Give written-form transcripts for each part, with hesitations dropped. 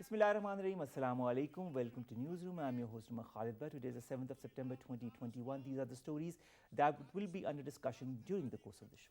Bismillahirrahmanirrahim. Assalamu alaikum. Welcome to Newsroom. I'm your host, Khalid Bhatt. Today is the 7th of September 2021. These are the stories that will be under discussion during the course of the show.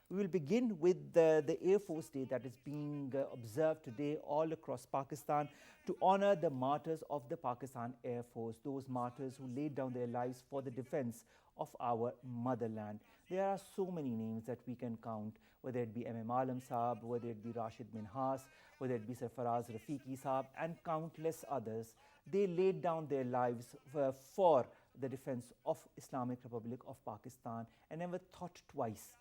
We will begin with the Air Force Day that is being observed today all across Pakistan to honor the martyrs of the Pakistan Air Force, those martyrs who laid down their lives for the defense of our motherland. There are so many names that we can count, whether it be MMalam Saab, whether it be Rashid Minhas, whether it be Sarfaraz Rafique Saab, and countless others. They laid down their lives for the defense of Islamic Republic of Pakistan and never thought twice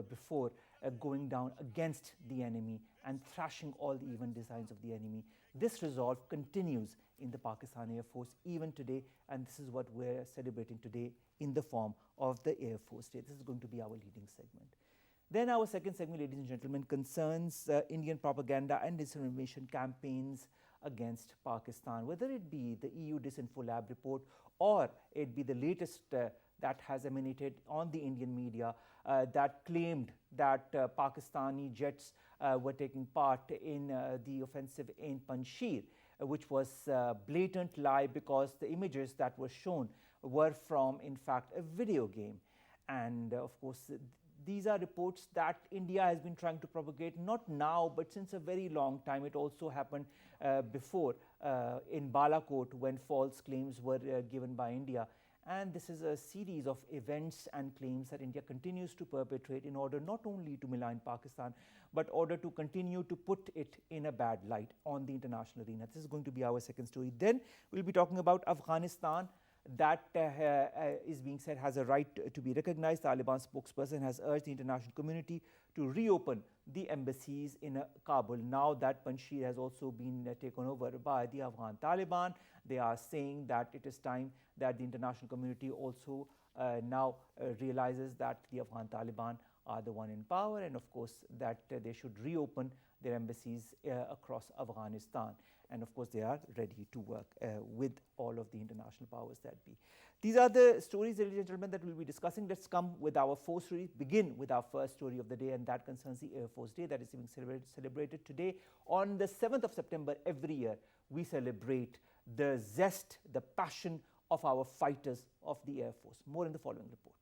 before going down against the enemy and thrashing all the evil designs of the enemy. This resolve continues in the Pakistan Air Force even today, and this is what we're celebrating today in the form of the Air Force Day. This is going to be our leading segment. Then our second segment, ladies and gentlemen, concerns Indian propaganda and disinformation campaigns against Pakistan, whether it be the EU Disinfo Lab report or it be the latest that has emanated on the Indian media that claimed that Pakistani jets were taking part in the offensive in Panjshir, which was a blatant lie because the images that were shown were from, in fact, a video game. And of course, these are reports that India has been trying to propagate, not now, but since a very long time. It also happened before in Balakot when false claims were given by India. And this is a series of events and claims that India continues to perpetrate in order not only to malign Pakistan, but order to continue to put it in a bad light on the international arena. This is going to be our second story. Then we'll be talking about Afghanistan. That is being said has a right to be recognized. Taliban spokesperson has urged the international community to reopen the embassies in Kabul. Now that Panjshir has also been taken over by the Afghan Taliban, they are saying that it is time that the international community also now realizes that the Afghan Taliban are the one in power, and of course that they should reopen their embassies across Afghanistan. And of course they are ready to work with all of the international powers that be. These are the stories, ladies and gentlemen, that we'll be discussing. Let's come with our fourth story, begin with our first story of the day, and that concerns the Air Force Day that is being celebrated today. On the 7th of September every year, we celebrate the zest, the passion of our fighters of the Air Force. More in the following report.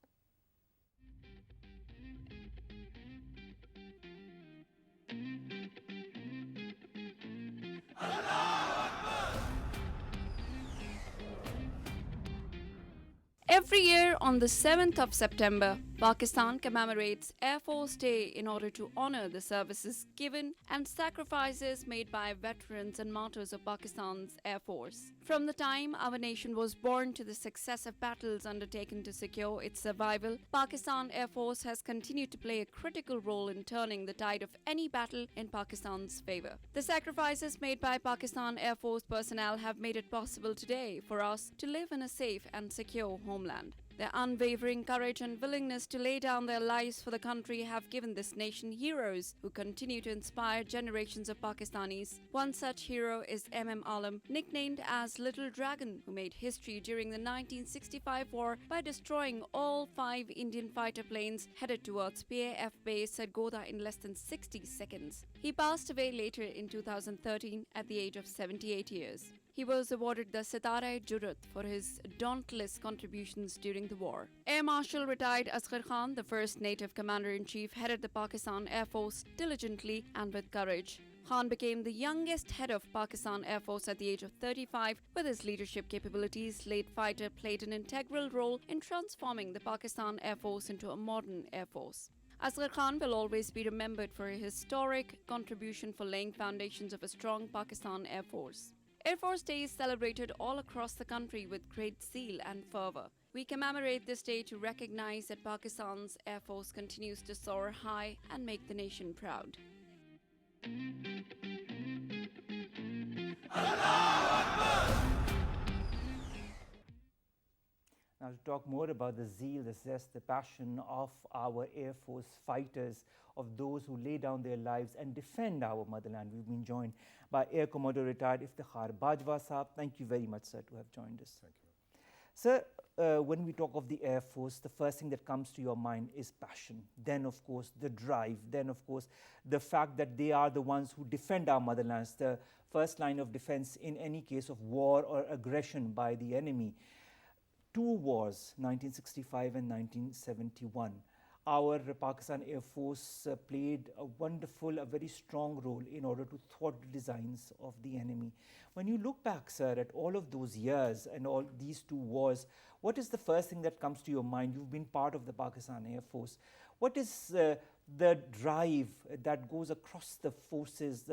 Every year on the 7th of September, Pakistan commemorates Air Force Day in order to honor the services given and sacrifices made by veterans and martyrs of Pakistan's Air Force. From the time our nation was born to the successive battles undertaken to secure its survival, Pakistan Air Force has continued to play a critical role in turning the tide of any battle in Pakistan's favor. The sacrifices made by Pakistan Air Force personnel have made it possible today for us to live in a safe and secure homeland. Their unwavering courage and willingness to lay down their lives for the country have given this nation heroes who continue to inspire generations of Pakistanis. One such hero is MMalam, nicknamed as Little Dragon, who made history during the 1965 war by destroying all 5 Indian fighter planes headed towards PAF base at Goda in less than 60 seconds. He passed away later in 2013 at the age of 78 years. He was awarded the Sitara-e-Jurrat for his dauntless contributions during the war. Air Marshal retired Asghar Khan, the first native commander-in-chief, headed the Pakistan Air Force diligently and with courage. Khan became the youngest head of Pakistan Air Force at the age of 35. With his leadership capabilities, late fighter played an integral role in transforming the Pakistan Air Force into a modern air force. Asghar Khan will always be remembered for a historic contribution for laying foundations of a strong Pakistan Air Force. Air Force Day is celebrated all across the country with great zeal and fervour. We commemorate this day to recognize that Pakistan's Air Force continues to soar high and make the nation proud. Now to talk more about the zeal, the zest, the passion of our Air Force fighters, of those who lay down their lives and defend our motherland, we've been joined by Air Commodore retired Iftkhar Bajwa Saab. Thank you very much, sir, to have joined us. Thank you. Sir, when we talk of the Air Force, the first thing that comes to your mind is passion. Then, of course, the drive. Then, of course, the fact that they are the ones who defend our motherlands, the first line of defense in any case of war or aggression by the enemy. Two wars, 1965 and 1971. Our Pakistan Air Force played a wonderful, a very strong role in order to thwart the designs of the enemy. When you look back, sir, at all of those years and all these two wars, what is the first thing that comes to your mind? You've been part of the Pakistan Air Force. What is the drive that goes across the forces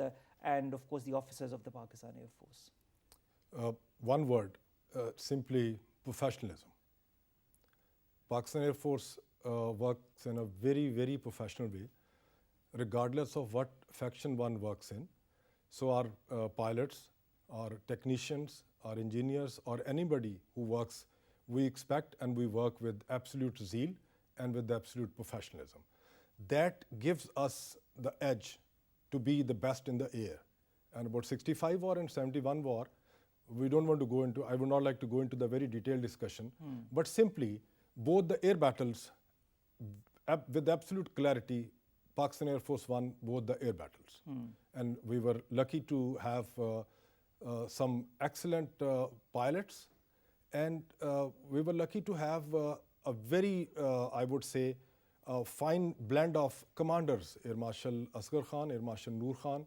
and, of course, the officers of the Pakistan Air Force? One word, simply professionalism. Pakistan Air Force works in a very, very professional way, regardless of what faction one works in. So our pilots, our technicians, our engineers, or anybody who works, we expect and we work with absolute zeal and with absolute professionalism. That gives us the edge to be the best in the air. And about 65 war and 71 war, we don't want to go into, I would not like to go into the very detailed discussion, but simply both the air battles, with absolute clarity, Pakistan Air Force won both the air battles. And we were lucky to have some excellent pilots, and we were lucky to have a very, I would say, a fine blend of commanders, Air Marshal Asghar Khan, Air Marshal Noor Khan,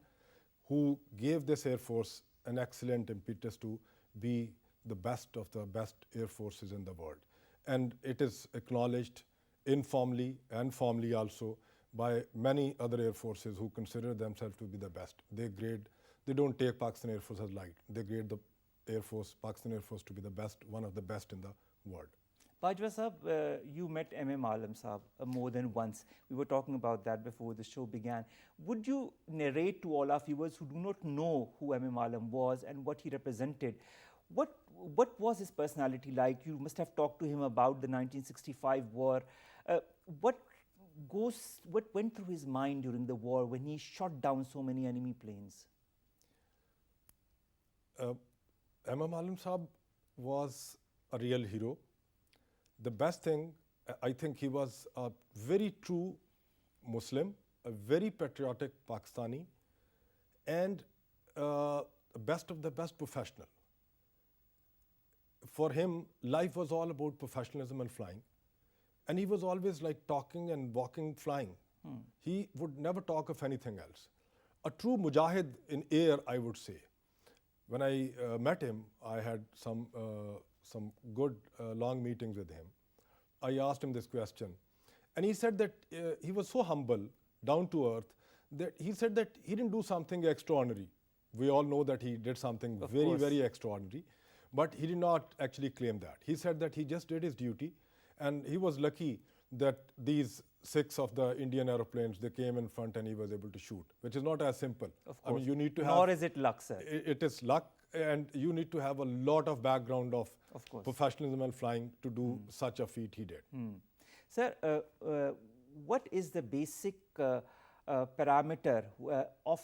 who gave this Air Force an excellent impetus to be the best of the best air forces in the world. And it is acknowledged informally and formally also by many other air forces who consider themselves to be the best. They don't take Pakistan Air Force as light. They grade the Air Force, Pakistan Air Force, to be the best, one of the best in the world. Bajwa Sahab, you met MMalam Sahab more than once. We were talking about that before the show began. Would you narrate to all our viewers who do not know who MMalam was and what he represented? What was his personality like? You must have talked to him about the 1965 war. What went through his mind during the war when he shot down so many enemy planes? MMalam Sahab was a real hero. The best thing, I think he was a very true Muslim, a very patriotic Pakistani, and best of the best professional. For him, life was all about professionalism and flying. And he was always like talking and walking, flying. He would never talk of anything else. A true mujahid in air, I would say. When I met him, I had some good long meetings with him. I asked him this question. And he said that he was so humble, down to earth, that he said that he didn't do something extraordinary. We all know that he did something very extraordinary. But he did not actually claim that. He said that he just did his duty. And he was lucky that these 6 of the Indian aeroplanes, they came in front and he was able to shoot, which is not as simple. Of course. I mean, you need to have... Nor is it luck, sir. It is luck, and you need to have a lot of background of professionalism and flying to do such a feat he did. Sir, what is the basic parameter of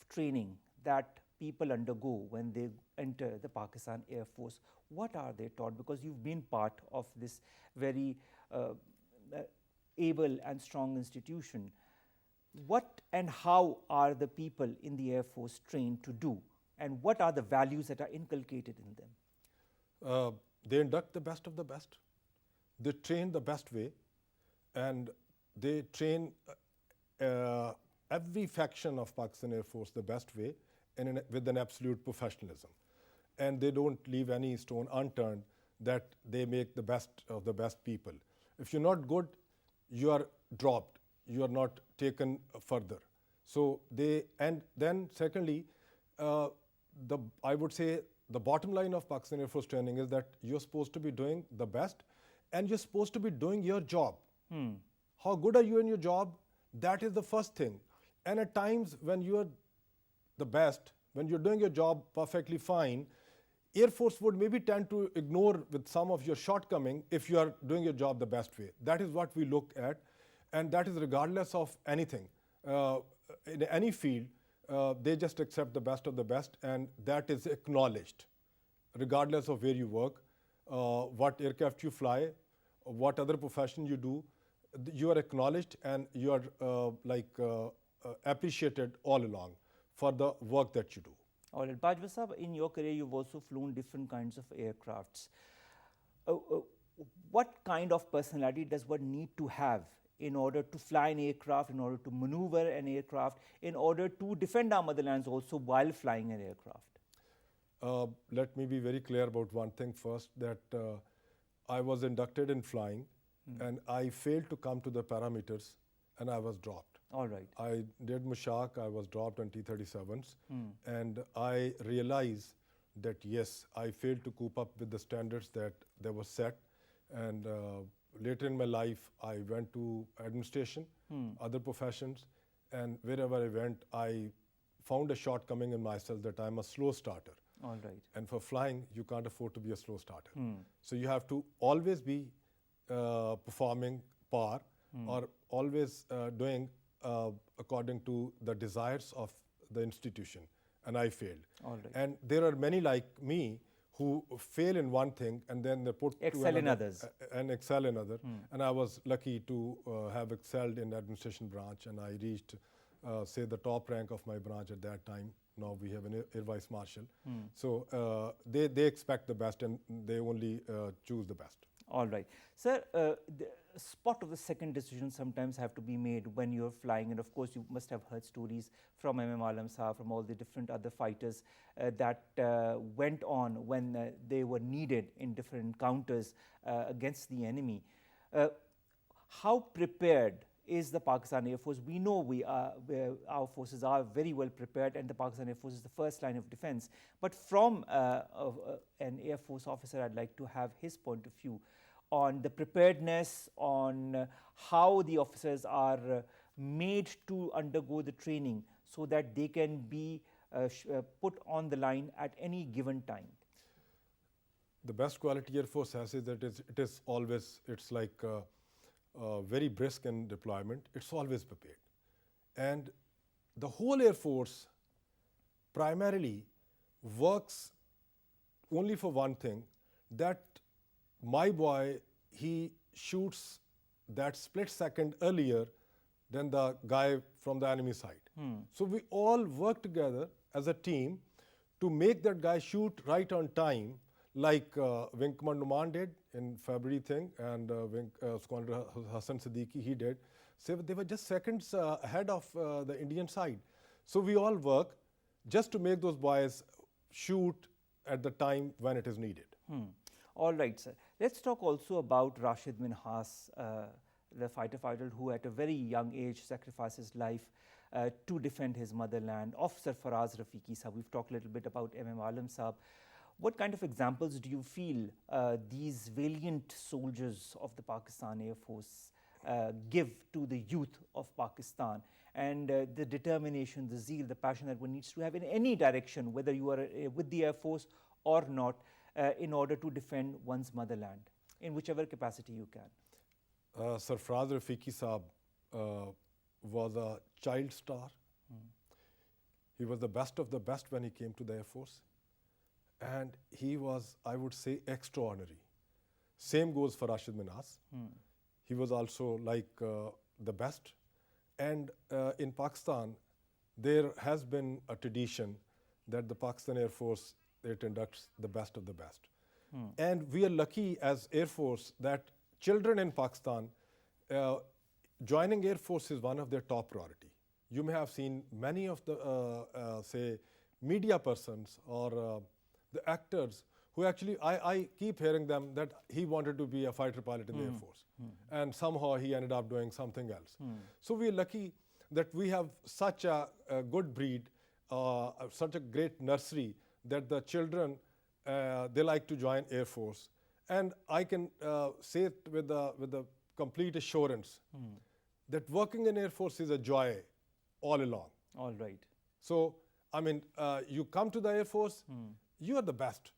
training that people undergo when they enter the Pakistan Air Force? What are they taught? Because you've been part of this very able and strong institution. What and how are the people in the Air Force trained to do? And what are the values that are inculcated in them? They induct the best of the best. They train the best way. And they train every faction of Pakistan Air Force the best way and with an absolute professionalism. And they don't leave any stone unturned, that they make the best of the best people. If you're not good, you are dropped. You are not taken further. So and then secondly, I would say the bottom line of Pakistan Air Force training is that you're supposed to be doing the best and you're supposed to be doing your job. How good are you in your job? That is the first thing. And at times when you're the best, when you're doing your job perfectly fine, Air Force would maybe tend to ignore with some of your shortcoming if you are doing your job the best way. That is what we look at, and that is regardless of anything. In any field, they just accept the best of the best, and that is acknowledged, regardless of where you work. what aircraft you fly, what other profession you do, you are acknowledged and you are appreciated all along for the work that you do. All right, Bajwa Sahab, in your career, you've also flown different kinds of aircrafts. What kind of personality does one need to have in order to fly an aircraft, in order to maneuver an aircraft, in order to defend our motherlands also while flying an aircraft? Let me be very clear about one thing first, that I was inducted in flying and I failed to come to the parameters and I was dropped. All right. I did Mushak, I was dropped on T-37s and I realized that yes, I failed to cope up with the standards that they were set, and later in my life I went to administration, other professions, and wherever I went I found a shortcoming in myself that I'm a slow starter. All right. And for flying, you can't afford to be a slow starter. So you have to always be performing par or always doing according to the desires of the institution. And I failed. All right. And there are many like me who fail in one thing and then they put excel in others. And excel in other. And I was lucky to have excelled in the administration branch, and I reached, say, the top rank of my branch at that time. Now we have an Air Vice Marshal. So they expect the best and they only choose the best. All right. Sir, the spot of the second decision sometimes have to be made when you're flying, and of course you must have heard stories from MMalam Sahab, from all the different other fighters that went on when they were needed in different encounters against the enemy. How prepared is the Pakistan Air Force? We know our forces are very well prepared, and the Pakistan Air Force is the first line of defense. But from an Air Force officer, I'd like to have his point of view on the preparedness, on how the officers are made to undergo the training so that they can be put on the line at any given time. The best quality Air Force has is that it is always, it's like very brisk in deployment. It's always prepared. And the whole Air Force primarily works only for one thing, that my boy, he shoots that split second earlier than the guy from the enemy side. So we all work together as a team to make that guy shoot right on time, like Wing Commander Oman did in February thing, and Wing Commander Hassan Siddiqui, he did. So they were just seconds ahead of the Indian side. So we all work just to make those boys shoot at the time when it is needed. All right, sir. Let's talk also about Rashid Minhas, the fighter who at a very young age sacrificed his life to defend his motherland. Officer Faraz Rafique Sahab, we've talked a little bit about MMalam Sahab. What kind of examples do you feel these valiant soldiers of the Pakistan Air Force give to the youth of Pakistan, and the determination, the zeal, the passion that one needs to have in any direction, whether you are with the Air Force or not, in order to defend one's motherland, in whichever capacity you can? Sir Faraz Rafique Sahab was a child star. He was the best of the best when he came to the Air Force. And he was, I would say, extraordinary. Same goes for Rashid Minhas. He was also like the best. And in Pakistan, there has been a tradition that the Pakistan Air Force, it inducts the best of the best. And we are lucky as Air Force that children in Pakistan, joining Air Force is one of their top priority. You may have seen many of the, say, media persons or the actors who actually, I keep hearing them that he wanted to be a fighter pilot in the Air Force. And somehow he ended up doing something else. So we are lucky that we have such a good breed, such a great nursery that the children, they like to join Air Force. And I can say it with the complete assurance that working in Air Force is a joy all along. All right. So, I mean, you come to the Air Force, you are the best.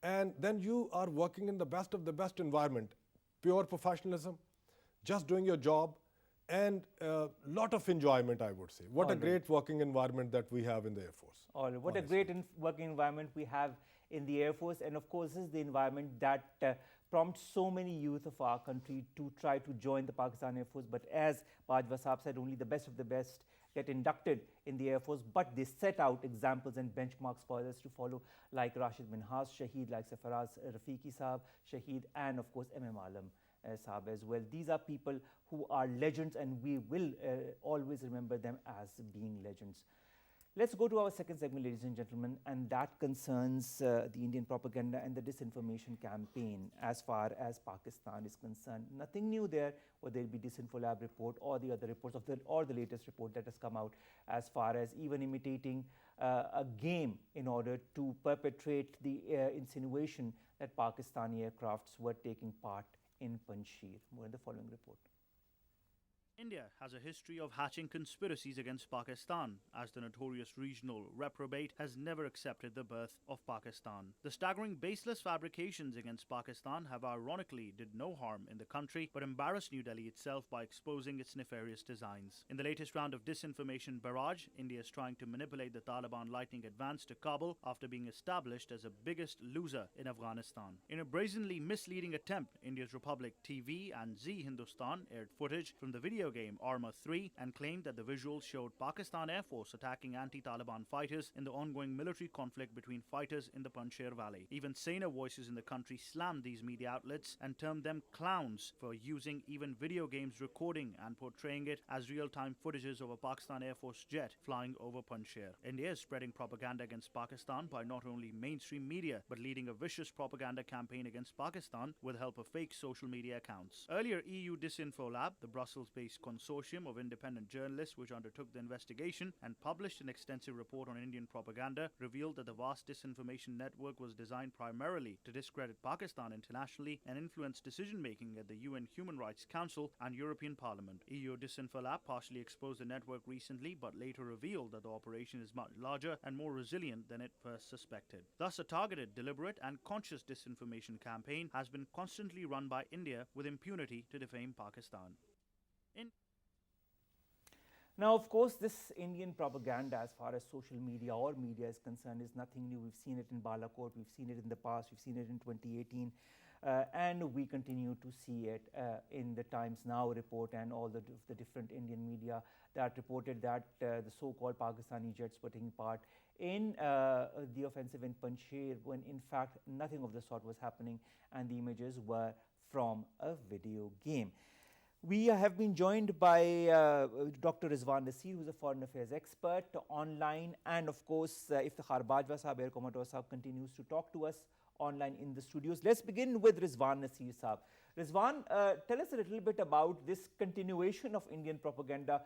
And then you are working in the best of the best environment. Pure professionalism, just doing your job, and a lot of enjoyment, I would say. What a great working environment that we have in the Air Force. All right. What a great working environment we have in the Air Force. And of course, this is the environment that prompts so many youth of our country to try to join the Pakistan Air Force. But as Bajwa Saab said, only the best of the best get inducted in the Air Force. But they set out examples and benchmarks for others to follow, like Rashid Minhas Shaheed, like Safaraz Rafique Saab Shaheed, and of course MMalam Saab as well. These are people who are legends, and we will always remember them as being legends. Let's go to our second segment, ladies and gentlemen, and that concerns the Indian propaganda and the disinformation campaign as far as Pakistan is concerned. Nothing new there, whether it be Disinfolab report or the other reports or the latest report that has come out, as far as even imitating a game in order to perpetrate the insinuation that Pakistani aircrafts were taking part in Panjshir. More in the following report. India has a history of hatching conspiracies against Pakistan, as the notorious regional reprobate has never accepted the birth of Pakistan. The staggering baseless fabrications against Pakistan have ironically did no harm in the country, but embarrassed New Delhi itself by exposing its nefarious designs. In the latest round of disinformation barrage, India is trying to manipulate the Taliban lightning advance to Kabul after being established as the biggest loser in Afghanistan. In a brazenly misleading attempt, India's Republic TV and Zee Hindustan aired footage from the video game Arma 3 and claimed that the visuals showed Pakistan Air Force attacking anti-Taliban fighters in the ongoing military conflict between fighters in the Panjshir Valley. Even saner voices in the country slammed these media outlets and termed them clowns for using even video games recording and portraying it as real-time footages of a Pakistan Air Force jet flying over Panjshir. India is spreading propaganda against Pakistan by not only mainstream media but leading a vicious propaganda campaign against Pakistan with the help of fake social media accounts. Earlier, EU Disinfolab, the Brussels-based consortium of independent journalists which undertook the investigation and published an extensive report on Indian propaganda, revealed that the vast disinformation network was designed primarily to discredit Pakistan internationally and influence decision-making at the UN Human Rights Council and European Parliament. EU Disinfolab partially exposed the network recently, but later revealed that the operation is much larger and more resilient than it first suspected. Thus, a targeted, deliberate and conscious disinformation campaign has been constantly run by India with impunity to defame Pakistan. Now, of course, this Indian propaganda as far as social media or media is concerned is nothing new. We've seen it in Balakot, we've seen it in the past, we've seen it in 2018, and we continue to see it in the Times Now report and all the different Indian media that reported that the so-called Pakistani jets were taking part in the offensive in Panjshir, when in fact nothing of the sort was happening and the images were from a video game. We have been joined by Dr. Rizwan Naseer, who is a foreign affairs expert online, and of course Iftkhar Bajwa Air Commodore continues to talk to us online in the studios. Let's begin with Rizwan Naseer Saab. Rizwan, tell us a little bit about this continuation of Indian propaganda,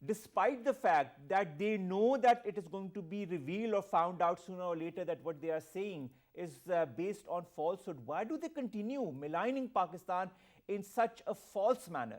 despite the fact that they know that it is going to be revealed or found out sooner or later that what they are saying is based on falsehood. Why do they continue maligning Pakistan in such a false manner?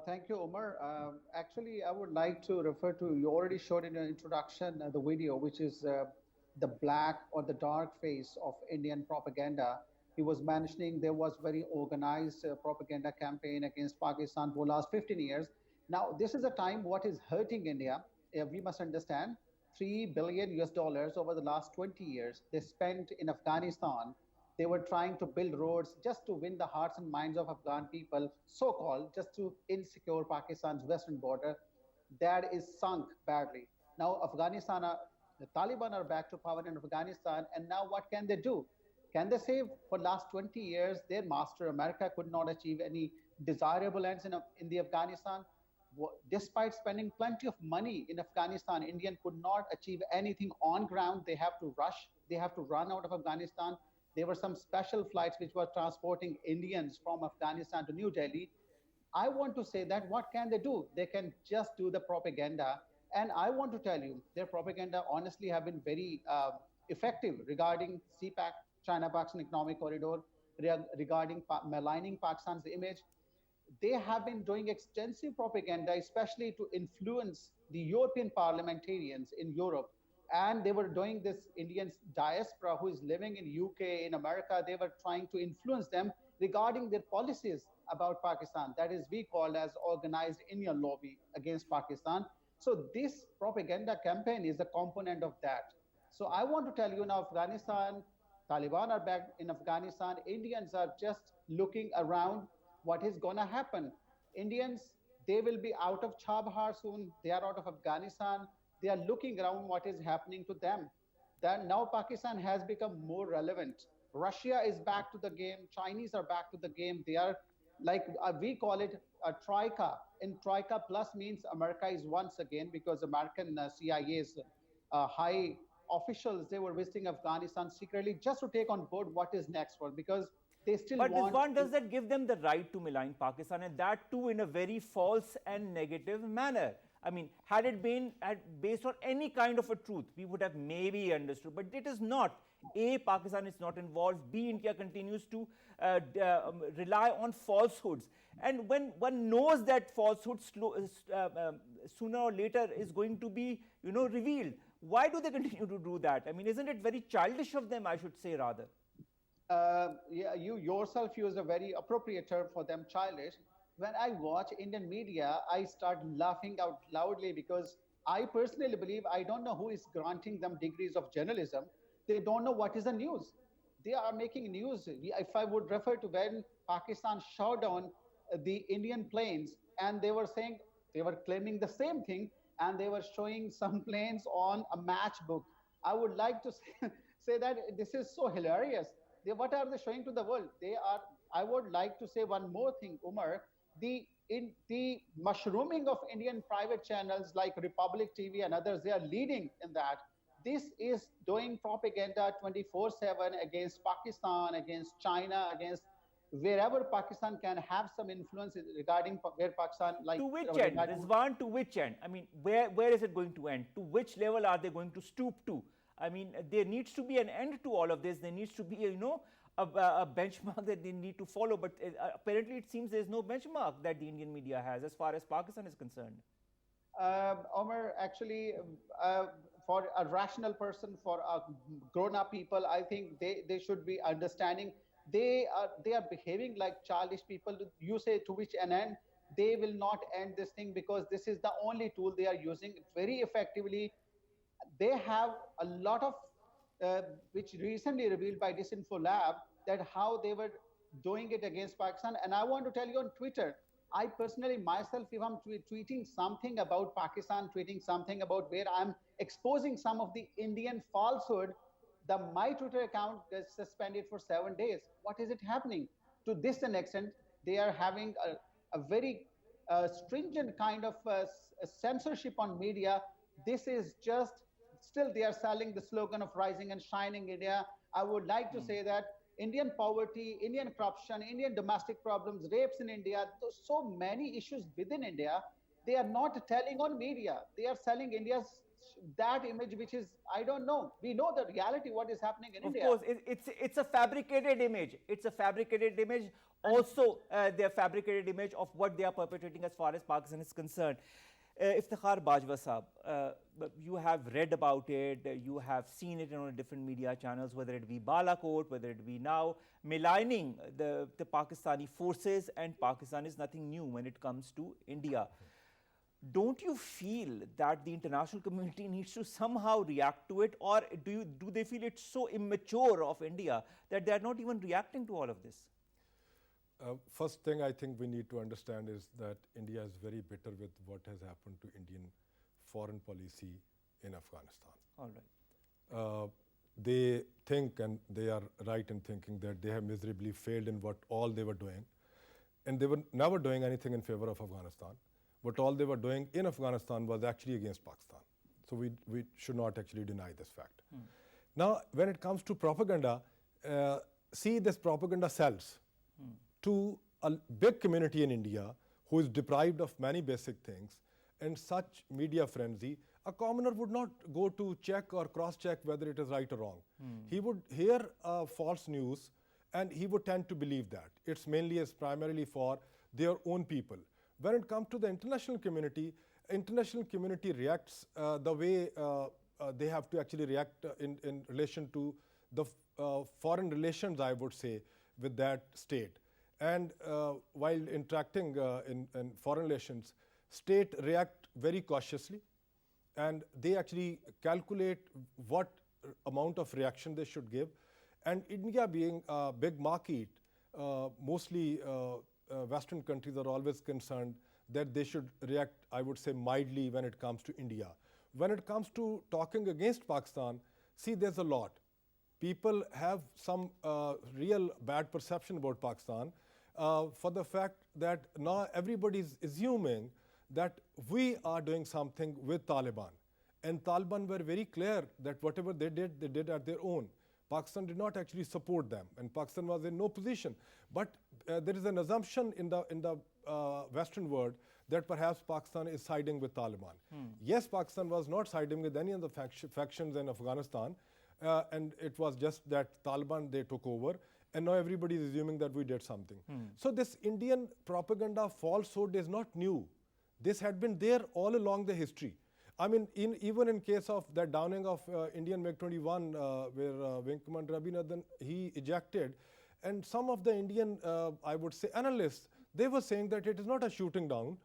Thank you, Omar. Actually, I would like to refer to, you already showed in your introduction the video, which is the black or the dark face of Indian propaganda. He was mentioning there was very organized propaganda campaign against Pakistan for the last 15 years. Now, this is a time what is hurting India. We must understand $3 billion over the last 20 years they spent in Afghanistan. They were trying to build roads just to win the hearts and minds of Afghan people, so-called, just to insecure Pakistan's western border. That is sunk badly. Now Afghanistan, the Taliban are back to power in Afghanistan, and now what can they do? Can they say for the last 20 years their master America could not achieve any desirable ends in the Afghanistan? Despite spending plenty of money in Afghanistan, India could not achieve anything on ground. They have to rush, they have to run out of Afghanistan. There were some special flights which were transporting Indians from Afghanistan to New Delhi. I want to say that what can they do? They can just do the propaganda. And I want to tell you, their propaganda honestly have been very effective regarding CPAC, China-Pakistan Economic Corridor, regarding maligning Pakistan's image. They have been doing extensive propaganda, especially to influence the European parliamentarians in Europe. And they were doing this Indian diaspora who is living in UK, in America. They were trying to influence them regarding their policies about Pakistan. That is, we call as organized Indian lobby against Pakistan. So this propaganda campaign is a component of that. So I want to tell you now, Afghanistan, Taliban are back in Afghanistan. Indians are just looking around what is going to happen. Indians, they will be out of Chabhar soon. They are out of Afghanistan. They are looking around what is happening to them. That now Pakistan has become more relevant. Russia is back to the game. Chinese are back to the game. They are like we call it a troika. In troika plus means America is once again, because American CIA's high officials, they were visiting Afghanistan secretly just to take on board what is next for, because they still But want. Rizwan, does that give them the right to malign Pakistan, and that too in a very false and negative manner? I mean, had it been based on any kind of a truth, we would have maybe understood, but it is not. A, Pakistan is not involved. B, India continues to rely on falsehoods. And when one knows that falsehood sooner or later is going to be, revealed, why do they continue to do that? I mean, isn't it very childish of them, I should say, rather? Yeah, you yourself use a very appropriate term for them, childish. When I watch Indian media, I start laughing out loudly, because I personally believe I don't know who is granting them degrees of journalism. They don't know what is the news. They are making news. If I would refer to when Pakistan shot down the Indian planes, and they were saying, they were claiming the same thing, and they were showing some planes on a matchbook. I would like to say that this is so hilarious. What are they showing to the world? I would like to say one more thing, Umar. The mushrooming of Indian private channels like Republic TV and others, they are leading in that. This is doing propaganda 24/7 against Pakistan, against China, against wherever Pakistan can have some influence regarding where Pakistan, like. To which end, Rizwan, to which end? I mean, where is it going to end? To which level are they going to stoop to? I mean, there needs to be an end to all of this. There needs to be, a benchmark that they need to follow. But apparently, it seems there's no benchmark that the Indian media has as far as Pakistan is concerned. Omar, actually, for a rational person, for grown-up people, I think they should be understanding. They are behaving like childish people. You say to which an end? They will not end this thing, because this is the only tool they are using very effectively. They have a lot of, which recently revealed by Disinfo Lab, that how they were doing it against Pakistan. And I want to tell you on Twitter, I personally myself, if I'm tweeting something about Pakistan, tweeting something about where I'm exposing some of the Indian falsehood, my Twitter account gets suspended for 7 days. What is it happening? To this extent, they are having a very stringent kind of censorship on media. This is just, still they are selling the slogan of rising and shining India. I would like to say that Indian poverty, Indian corruption, Indian domestic problems, rapes in India, so many issues within India, they are not telling on media. They are selling India's that image, which is, I don't know. We know the reality, what is happening in India. Of course, it's a fabricated image. It's a fabricated image. Also, their fabricated image of what they are perpetrating as far as Pakistan is concerned. Iftkhar Bajwa Sahab, you have read about it, you have seen it on different media channels, whether it be Balakot, whether it be now, maligning the Pakistani forces, and Pakistan is nothing new when it comes to India. Don't you feel that the international community needs to somehow react to it, or do they feel it's so immature of India that they're not even reacting to all of this? First thing I think we need to understand is that India is very bitter with what has happened to Indian foreign policy in Afghanistan. All right. They think, and they are right in thinking, that they have miserably failed in what all they were doing. And they were never doing anything in favor of Afghanistan. What all they were doing in Afghanistan was actually against Pakistan. So we should not actually deny this fact. Now, when it comes to propaganda, see, this propaganda sells to a big community in India who is deprived of many basic things. And such media frenzy, a commoner would not go to check or cross-check whether it is right or wrong. He would hear false news and he would tend to believe that. It's mainly as primarily for their own people. When it comes to the international community reacts the way they have to actually react in relation to the foreign relations, I would say, with that state. And while interacting in foreign relations, state react very cautiously, and they actually calculate what amount of reaction they should give. And India being a big market, mostly Western countries are always concerned that they should react, I would say, mildly when it comes to India. When it comes to talking against Pakistan, see, there's a lot. People have some real bad perception about Pakistan for the fact that now everybody is assuming that we are doing something with Taliban. And Taliban were very clear that whatever they did at their own. Pakistan did not actually support them, and Pakistan was in no position. But there is an assumption in the Western world that perhaps Pakistan is siding with Taliban. Yes, Pakistan was not siding with any of the factions in Afghanistan, and it was just that Taliban, they took over, and now everybody is assuming that we did something. So this Indian propaganda falsehood is not new. This had been there all along the history. I mean, even in case of the downing of Indian MiG-21, where Wing Commander Abhinandan, he ejected, and some of the Indian, I would say, analysts, they were saying that it is not a shooting down,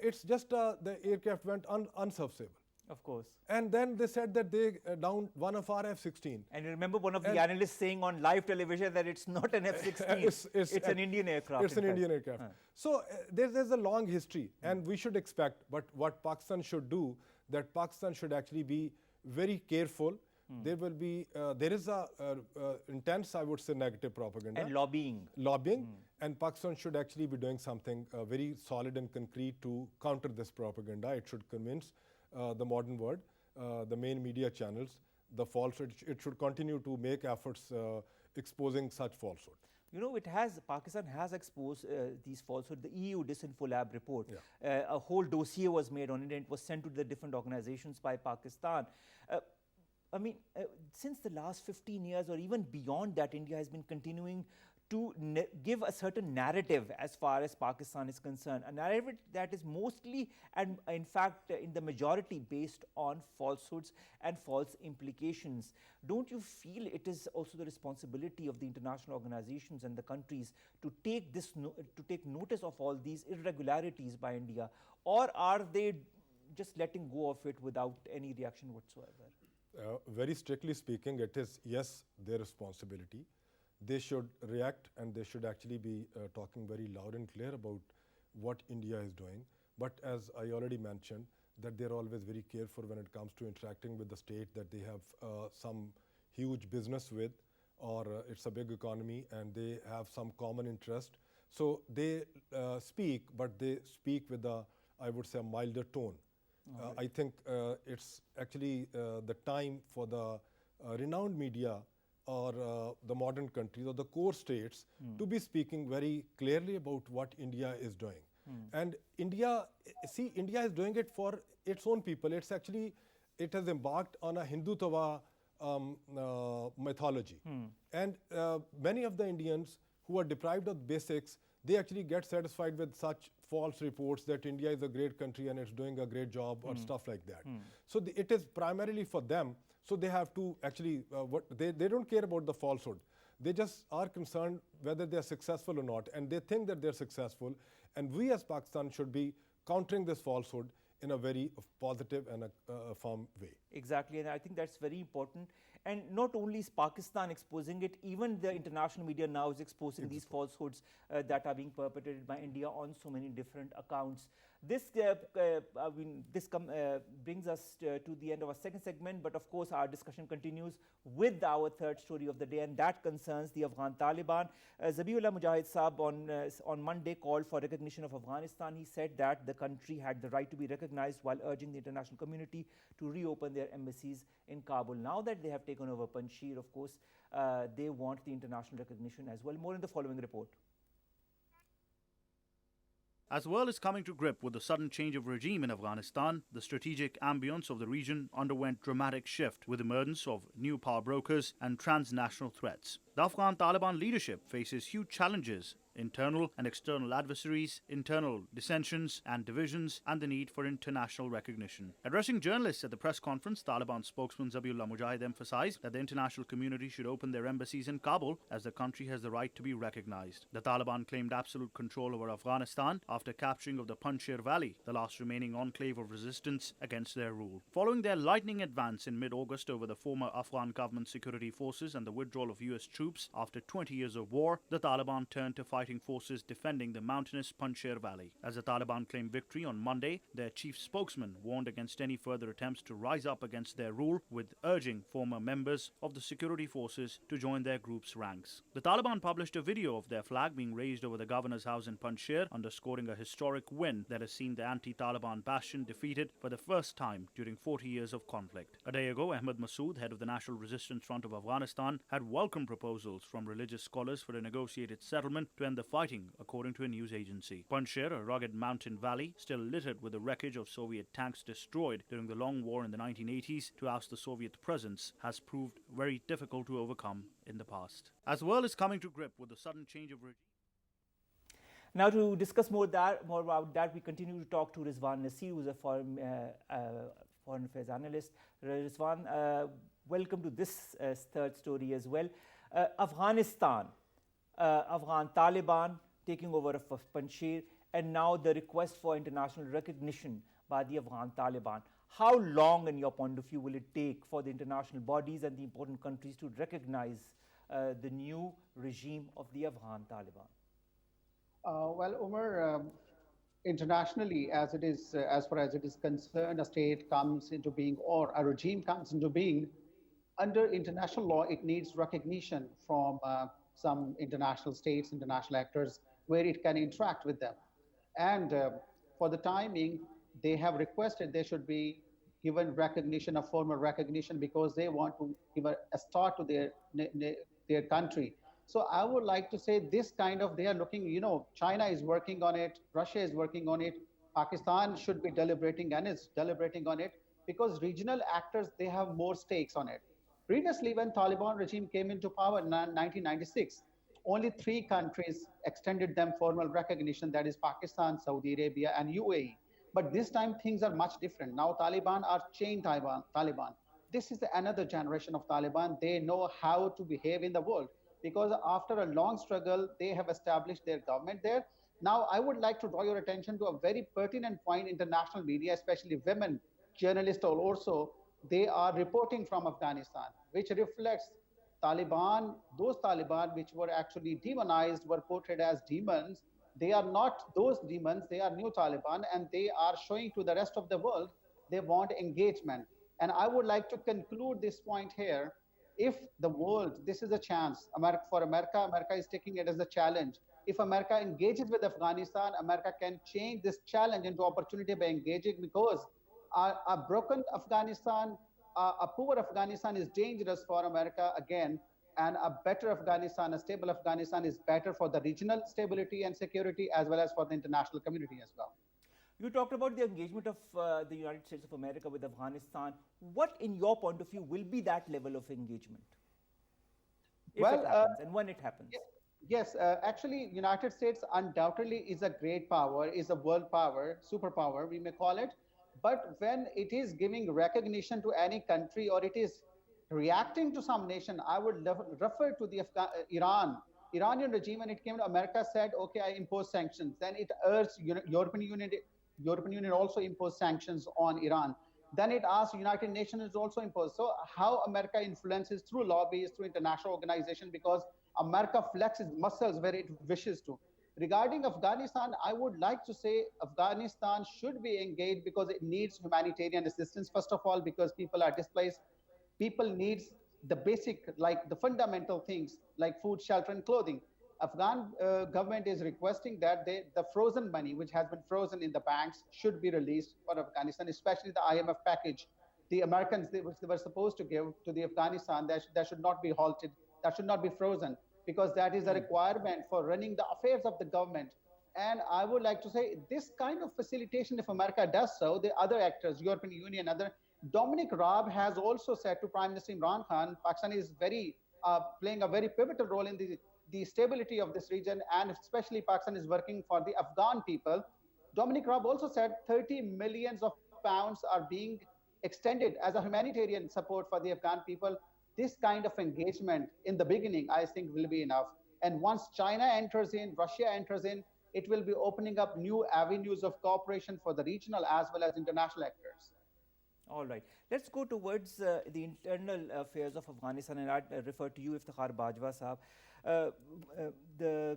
it's just the aircraft went unserviceable. Of course. And then they said that they downed one of our F-16. And remember one of the analysts saying on live television that it's not an F-16, it's an Indian aircraft. It's an Indian aircraft. So there's a long history, and we should expect, but what Pakistan should do, that Pakistan should actually be very careful. There will be, there is a intense, I would say, negative propaganda. And lobbying. And Pakistan should actually be doing something very solid and concrete to counter this propaganda. It should convince the modern world, the main media channels, the falsehood. It should continue to make efforts exposing such falsehood. You know, Pakistan has exposed these falsehoods. The EU Disinfo report, a whole dossier was made on it, and it was sent to the different organizations by Pakistan. I mean, since the last 15 years or even beyond that, India has been continuing to give a certain narrative as far as Pakistan is concerned, a narrative that is mostly, and in fact, in the majority, based on falsehoods and false implications. Don't you feel it is also the responsibility of the international organizations and the countries to take notice of all these irregularities by India, or are they just letting go of it without any reaction whatsoever? Very strictly speaking, it is, yes, their responsibility. They should react, and they should actually be talking very loud and clear about what India is doing. But as I already mentioned, that they're always very careful when it comes to interacting with the state that they have some huge business with, or it's a big economy and they have some common interest. So they speak, but they speak with a, I would say, a milder tone. I think it's actually the time for the renowned media or the modern countries or the core states to be speaking very clearly about what India is doing. And India, see, India is doing it for its own people. It's actually, it has embarked on a Hindutva mythology. And many of the Indians who are deprived of basics, they actually get satisfied with such false reports that India is a great country and it's doing a great job or stuff like that. So it is primarily for them. So they have to actually, they don't care about the falsehood. They just are concerned whether they're successful or not, and they think that they're successful. And we as Pakistan should be countering this falsehood in a very positive and a firm way. Exactly, and I think that's very important. And not only is Pakistan exposing it, even the international media now is exposing these falsehoods that are being perpetrated by India on so many different accounts. This brings us to the end of our second segment, but of course our discussion continues with our third story of the day, and that concerns the Afghan Taliban. Zabiullah Mujahid Saab on Monday called for recognition of Afghanistan. He said that the country had the right to be recognized while urging the international community to reopen their embassies in Kabul. Now that they have taken over Panjshir, of course, they want the international recognition as well. More in the following report. As the world is coming to grip with the sudden change of regime in Afghanistan, the strategic ambience of the region underwent dramatic shift with the emergence of new power brokers and transnational threats. The Afghan Taliban leadership faces huge challenges internal and external adversaries, internal dissensions and divisions, and the need for international recognition. Addressing journalists at the press conference, Taliban spokesman Zabiullah Mujahid emphasized that the international community should open their embassies in Kabul as the country has the right to be recognized. The Taliban claimed absolute control over Afghanistan after capturing of the Panjshir Valley, the last remaining enclave of resistance against their rule. Following their lightning advance in mid-August over the former Afghan government security forces and the withdrawal of US troops after 20 years of war, the Taliban turned to fighting forces defending the mountainous Panjshir Valley. As the Taliban claimed victory on Monday, their chief spokesman warned against any further attempts to rise up against their rule, with urging former members of the security forces to join their group's ranks. The Taliban published a video of their flag being raised over the governor's house in Panjshir, underscoring a historic win that has seen the anti-Taliban bastion defeated for the first time during 40 years of conflict. A day ago, Ahmad Massoud, head of the National Resistance Front of Afghanistan, had welcomed proposals from religious scholars for a negotiated settlement to end the fighting, according to a news agency. Panjshir, a rugged mountain valley, still littered with the wreckage of Soviet tanks destroyed during the long war in the 1980s to oust the Soviet presence, has proved very difficult to overcome in the past. As the world is coming to grip with the sudden change of regime. Now, to discuss more about that, we continue to talk to Rizwan Naseer, who is a foreign affairs analyst. Rizwan, welcome to this third story as well. Afghanistan, Afghan Taliban taking over of Panjshir, and now the request for international recognition by the Afghan Taliban. How long, in your point of view, will it take for the international bodies and the important countries to recognize the new regime of the Afghan Taliban? Well, Umar, internationally, as far as it is concerned, a state comes into being or a regime comes into being, under international law, it needs recognition from some international states, international actors, where it can interact with them. And for the timing, they have requested they should be given recognition, a formal recognition, because they want to give a start to their country. So I would like to say this kind of, they are looking, China is working on it, Russia is working on it, Pakistan should be deliberating and is deliberating on it, because regional actors, they have more stakes on it. Previously, when Taliban regime came into power in 1996, only 3 countries extended them formal recognition, that is Pakistan, Saudi Arabia, and UAE. But this time things are much different. Now Taliban are chained Taliban. This is another generation of Taliban. They know how to behave in the world, because after a long struggle, they have established their government there. Now, I would like to draw your attention to a very pertinent point. International media, especially women journalists also, they are reporting from Afghanistan, which reflects Taliban, those Taliban which were actually demonized, were portrayed as demons. They are not those demons, they are new Taliban, and they are showing to the rest of the world they want engagement. And I would like to conclude this point here. If the world, this is a chance, America is taking it as a challenge. If America engages with Afghanistan, America can change this challenge into opportunity by engaging, because a broken Afghanistan, a poor Afghanistan is dangerous for America again, and a better Afghanistan, a stable Afghanistan is better for the regional stability and security, as well as for the international community as well. You talked about the engagement of the United States of America with Afghanistan. What, in your point of view, will be that level of engagement? If it happens, and when it happens? Yes, actually, United States undoubtedly is a great power, is a world power, superpower, we may call it. But when it is giving recognition to any country, or it is reacting to some nation, I would refer to the Iranian regime. When it came to America, said, okay, I impose sanctions. Then it urged European Union also imposed sanctions on Iran. Then it asked United Nations to also impose. So how America influences through lobbies, through international organization, because America flexes muscles where it wishes to. Regarding Afghanistan, I would like to say Afghanistan should be engaged because it needs humanitarian assistance. First of all, because people are displaced. People need the basic, like the fundamental things like food, shelter, and clothing. Afghan government is requesting that the frozen money, which has been frozen in the banks, should be released for Afghanistan, especially the IMF package. The Americans, which they were supposed to give to the Afghanistan, that should not be halted, that should not be frozen, because that is a requirement for running the affairs of the government. And I would like to say this kind of facilitation, if America does so, the other actors, European Union, Dominic Raab has also said to Prime Minister Imran Khan, Pakistan is playing a very pivotal role in the stability of this region, and especially Pakistan is working for the Afghan people. Dominic Raab also said 30 millions of pounds are being extended as a humanitarian support for the Afghan people. This kind of engagement in the beginning, I think, will be enough. And once China enters in, Russia enters in, it will be opening up new avenues of cooperation for the regional as well as international actors. All right. Let's go towards the internal affairs of Afghanistan, and I refer to you, Iftkhar Bajwa Sahab.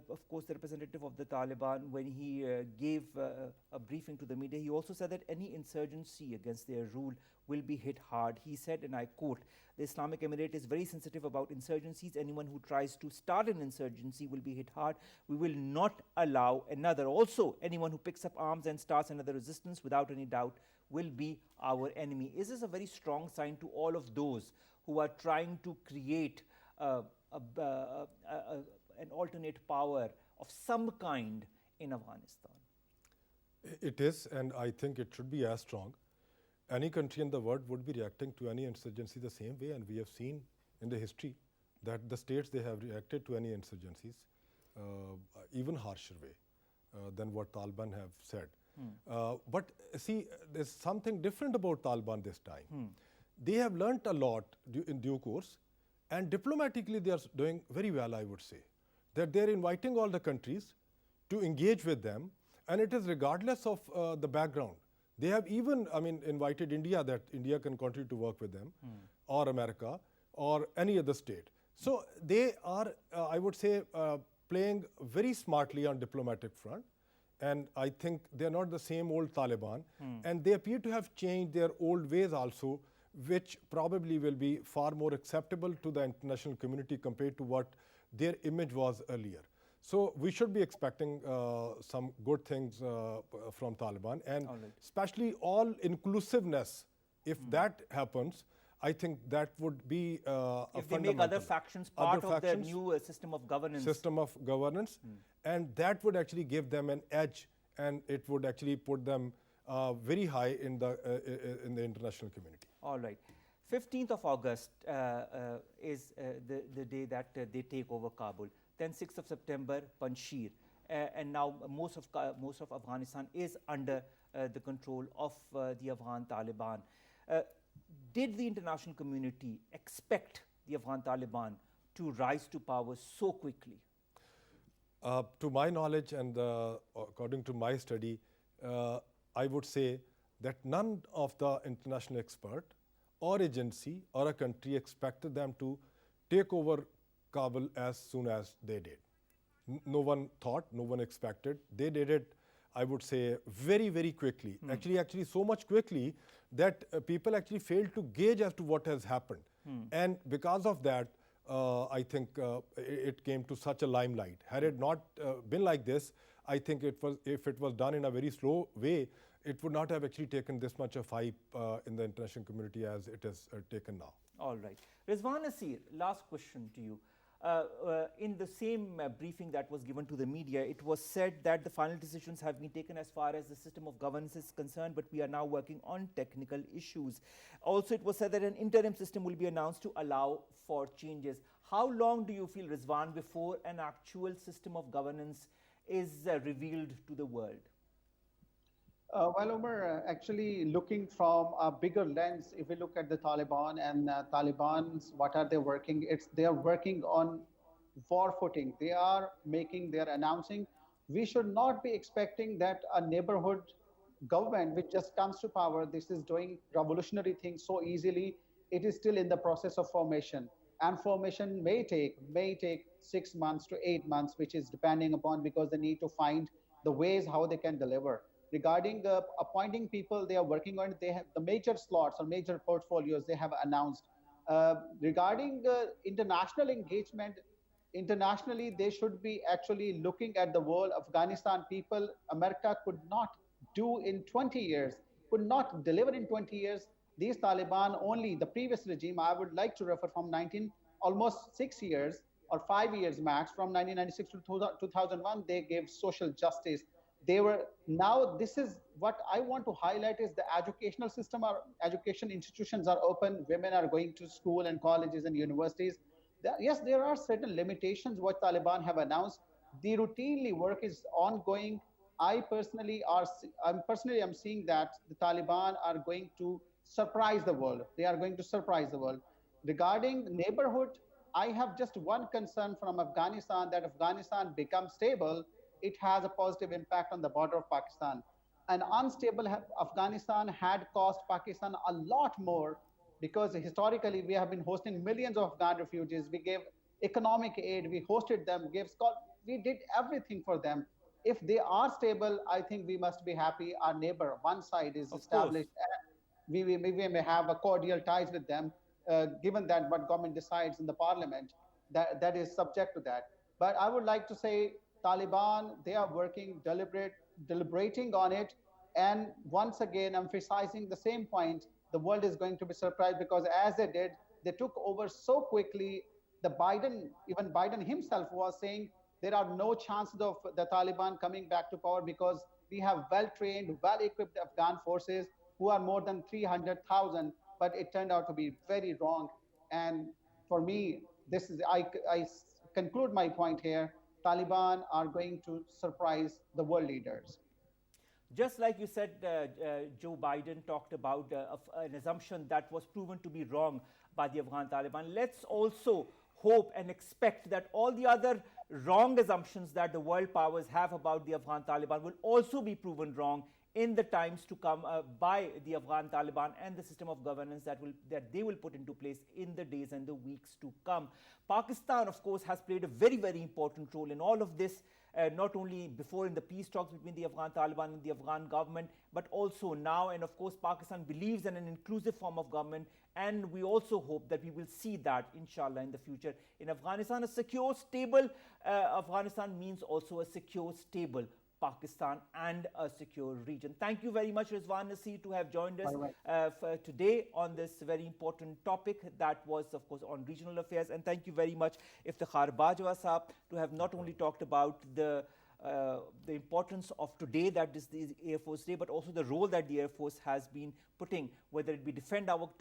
Of course, the representative of the Taliban, when he gave a briefing to the media, he also said that any insurgency against their rule will be hit hard. He said, and I quote, "The Islamic Emirate is very sensitive about insurgencies. Anyone who tries to start an insurgency will be hit hard. We will not allow another. Also, anyone who picks up arms and starts another resistance, without any doubt, will be our enemy." Is this a very strong sign to all of those who are trying to create an alternate power of some kind in Afghanistan? It is, and I think it should be as strong. Any country in the world would be reacting to any insurgency the same way, and we have seen in the history that the states, they have reacted to any insurgencies even harsher way than what Taliban have said. But see, there's something different about Taliban this time. They have learnt a lot in due course, and diplomatically they are doing very well, I would say. That they're inviting all the countries to engage with them, and it is regardless of the background. They have even, invited India, that India can continue to work with them, or America, or any other state. So they are, I would say, playing very smartly on diplomatic front. And I think they're not the same old Taliban. And they appear to have changed their old ways also, which probably will be far more acceptable to the international community compared to what their image was earlier. So we should be expecting some good things from Taliban, and especially all inclusiveness. If that happens, I think that would be if they make other factions part of their new system of governance. And that would actually give them an edge, and it would actually put them very high in the international community. All right. 15th of August is the day that they take over Kabul. Then 6th of September, Panjshir. And now most of Afghanistan is under the control of the Afghan Taliban. Did the international community expect the Afghan Taliban to rise to power so quickly? To my knowledge, and according to my study, I would say that none of the international expert or agency or a country expected them to take over Kabul as soon as they did. No one thought, no one expected. They did it, I would say, very, very quickly. Actually so much quickly that people actually failed to gauge as to what has happened. And because of that, I think it came to such a limelight. Had it not been like this, I think if it was done in a very slow way, it would not have actually taken this much of hype in the international community as it has taken now. All right. Rizwan, Naseer, last question to you. In the same briefing that was given to the media, it was said that the final decisions have been taken as far as the system of governance is concerned, but we are now working on technical issues. Also, it was said that an interim system will be announced to allow for changes. How long do you feel, Rizwan, before an actual system of governance is revealed to the world? Well, Umar, actually looking from a bigger lens, if we look at the Taliban and Taliban's, what are they working? They are working on war footing. They are announcing. We should not be expecting that a neighborhood government which just comes to power, this is doing revolutionary things so easily. It is still in the process of formation. And formation may take 6 months to 8 months, which is depending upon, because they need to find the ways how they can deliver. Regarding appointing people, they are working on it. They have the major slots or major portfolios they have announced. Regarding international engagement, internationally, they should be actually looking at the world. Afghanistan people, America could not do in 20 years, could not deliver in 20 years. These Taliban, only the previous regime, I would like to refer from almost 6 years or 5 years max, from 1996 to 2001, they gave social justice. Now this is what I want to highlight is the educational system. Our education institutions are open. Women are going to school and colleges and universities. Yes, there are certain limitations what Taliban have announced. The routinely work is ongoing. I'm seeing that the Taliban are going to surprise the world. They are going to surprise the world. Regarding neighborhood, I have just one concern from Afghanistan, that Afghanistan becomes stable, it has a positive impact on the border of Pakistan. An unstable Afghanistan had cost Pakistan a lot more, because historically we have been hosting millions of Afghan refugees. We gave economic aid, we hosted them, we did everything for them. If they are stable, I think we must be happy. Our neighbor, one side is Of course. established. We may have a cordial ties with them, given that what government decides in the parliament, that is subject to that. But I would like to say, Taliban, they are working deliberating on it, and once again emphasizing the same point. The world is going to be surprised, because as they did, they took over so quickly. Even Biden himself was saying there are no chances of the Taliban coming back to power, because we have well-trained, well-equipped Afghan forces who are more than 300,000. But it turned out to be very wrong. And for me, I conclude my point here. Taliban are going to surprise the world leaders. Just like you said, Joe Biden talked about an assumption that was proven to be wrong by the Afghan Taliban. Let's also hope and expect that all the other wrong assumptions that the world powers have about the Afghan Taliban will also be proven wrong in the times to come by the Afghan Taliban and the system of governance that they will put into place in the days and the weeks to come. Pakistan, of course, has played a very, very important role in all of this, not only before in the peace talks between the Afghan Taliban and the Afghan government, but also now. And of course, Pakistan believes in an inclusive form of government, and we also hope that we will see that, inshallah, in the future. In Afghanistan, a secure, stable Afghanistan means also a secure, stable Pakistan and a secure region. Thank you very much, Rizwan, Naseer, to have joined us for today on this very important topic that was, of course, on regional affairs. And thank you very much, Iftkhar Bajwa Saab, to have not only talked about the importance of today, that is the Air Force Day, but also the role that the Air Force has been putting, whether it be to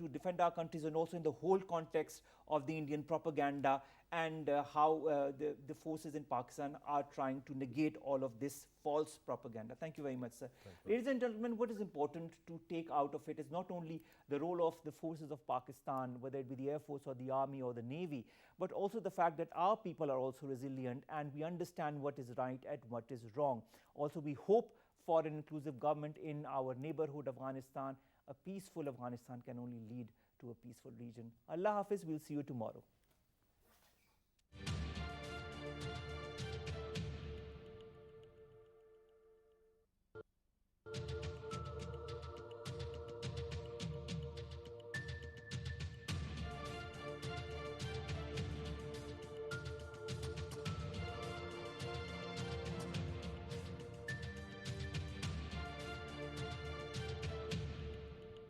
defend our countries, and also in the whole context of the Indian propaganda, and how the forces in Pakistan are trying to negate all of this false propaganda. Thank you very much, sir. Ladies and gentlemen, what is important to take out of it is not only the role of the forces of Pakistan, whether it be the Air Force or the Army or the Navy, but also the fact that our people are also resilient and we understand what is right and what is wrong. Also, we hope for an inclusive government in our neighborhood, Afghanistan. A peaceful Afghanistan can only lead to a peaceful region. Allah Hafiz, we'll see you tomorrow.